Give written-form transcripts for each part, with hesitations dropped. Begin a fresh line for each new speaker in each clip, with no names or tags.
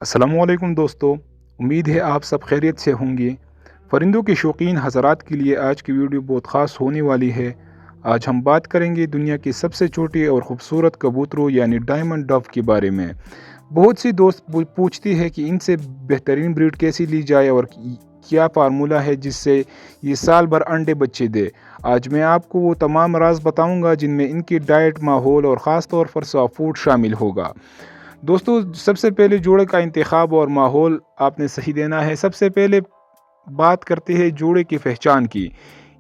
अस्सलामुअलैकुम दोस्तों, उम्मीद है आप सब खैरियत से होंगे। परिंदों के शौकीन हज़रात के लिए आज की वीडियो बहुत ख़ास होने वाली है। आज हम बात करेंगे दुनिया की सबसे छोटी और ख़ूबसूरत कबूतरों यानी डायमंड डव के बारे में। बहुत सी दोस्त पूछती है कि इनसे बेहतरीन ब्रीड कैसी ली जाए और क्या फार्मूला है जिससे ये साल भर अंडे बच्चे दे। आज मैं आपको वो तमाम राज बताऊंगा जिनमें इनकी डाइट, माहौल और ख़ास तौर पर सॉफ्ट फूड शामिल होगा। दोस्तों, सबसे पहले जोड़े का इंतखाब और माहौल आपने सही देना है। सबसे पहले बात करते हैं जोड़े की पहचान की,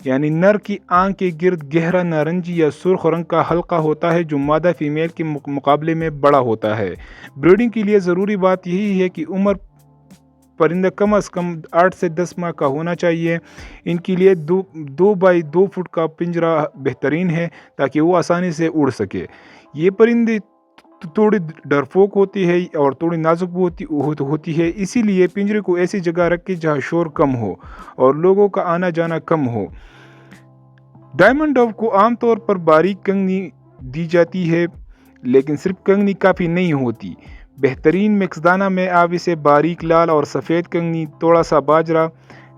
यानी नर की आंख के गिर्द गहरा नारंगी या सुर्ख रंग का हल्का होता है जो मादा फीमेल के मुकाबले में बड़ा होता है। ब्रीडिंग के लिए ज़रूरी बात यही है कि उम्र परिंदा कम अज़ कम 8 से 10 माह का होना चाहिए। इनके लिए 2 बाई 2 फुट का पिंजरा बेहतरीन है ताकि वो आसानी से उड़ सके। ये परिंदे थोड़ी डरपोक होती है और थोड़ी नाजुक होती है, इसीलिए पिंजरे को ऐसी जगह रखें जहां शोर कम हो और लोगों का आना जाना कम हो। डायमंड डव को आमतौर पर बारीक कंगनी दी जाती है, लेकिन सिर्फ कंगनी काफ़ी नहीं होती। बेहतरीन मिक्सदाना में आप इसे बारीक लाल और सफ़ेद कंगनी, थोड़ा सा बाजरा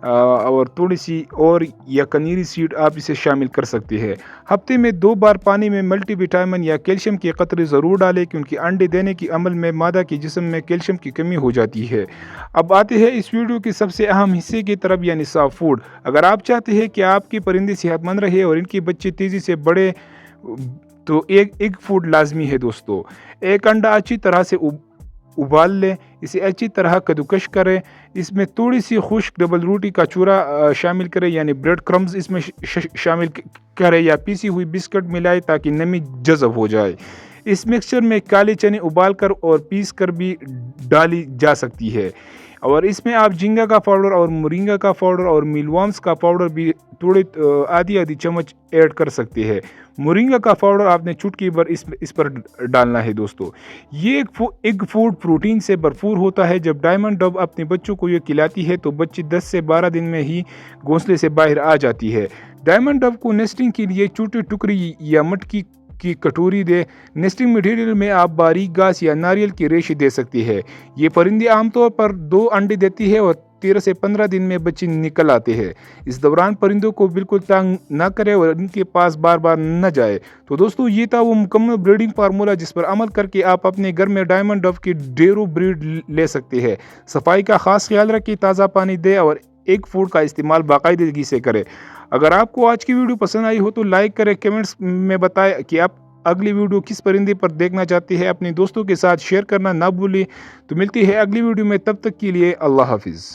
और थोड़ी सी और या कनीरी सीड आप इसे शामिल कर सकते हैं। हफ्ते में 2 बार पानी में मल्टी विटामिन या कैल्शियम की कतरे ज़रूर डालें, क्योंकि अंडे देने के अमल में मादा के जिस्म में कैल्शियम की कमी हो जाती है। अब आते हैं इस वीडियो के सबसे अहम हिस्से की तरफ, यानी सॉफ्ट फूड। अगर आप चाहते हैं कि आपके परिंदे सेहतमंद रहे और इनके बच्चे तेज़ी से बढ़े तो एक एग फूड लाजमी है दोस्तों। एक अंडा अच्छी तरह से उबाल लें, इसे अच्छी तरह कद्दूकश करें, इसमें थोड़ी सी खुश्क डबल रोटी का चूरा शामिल करें, यानी ब्रेड क्रम्स इसमें शामिल करें या पीसी हुई बिस्किट मिलाएं ताकि नमी जज़ब हो जाए। इस मिक्सचर में काले चने उबाल कर और पीस कर भी डाली जा सकती है, और इसमें आप झींगा का पाउडर और मोरिंगा का पाउडर और मीलवर्म्स का पाउडर भी थोड़े आधी चम्मच ऐड कर सकते हैं। मोरिंगा का पाउडर आपने चुटकी भर इस पर डालना है दोस्तों। ये एग फूड प्रोटीन से भरपूर होता है। जब डायमंड डव अपने बच्चों को ये खिलाती है तो बच्ची 10 से 12 दिन में ही घोंसले से बाहर आ जाती है। डायमंड डव को नेस्टिंग के लिए छोटी टुकड़ी या मटकी की कटोरी दे। नेस्टिंग मटेरियल में आप बारीक घास या नारियल की रेशे दे सकती है। ये परिंदे आमतौर पर 2 अंडे देती है और 13 से 15 दिन में बच्चे निकल आते हैं। इस दौरान परिंदों को बिल्कुल तंग न करें और इनके पास बार बार न जाए। तो दोस्तों, ये था वो मुकम्मल ब्रीडिंग फार्मूला जिस पर अमल करके आप अपने घर में डायमंड डव की ढेरों ब्रीड ले सकते हैं। सफाई का खास ख्याल रखें, ताज़ा पानी दें और एग फूड का इस्तेमाल बाकायदगी से करें। अगर आपको आज की वीडियो पसंद आई हो तो लाइक करें, कमेंट्स में बताएं कि आप अगली वीडियो किस परिंदे पर देखना चाहते हैं। अपने दोस्तों के साथ शेयर करना ना भूलें। तो मिलती है अगली वीडियो में, तब तक के लिए अल्लाह हाफिज़।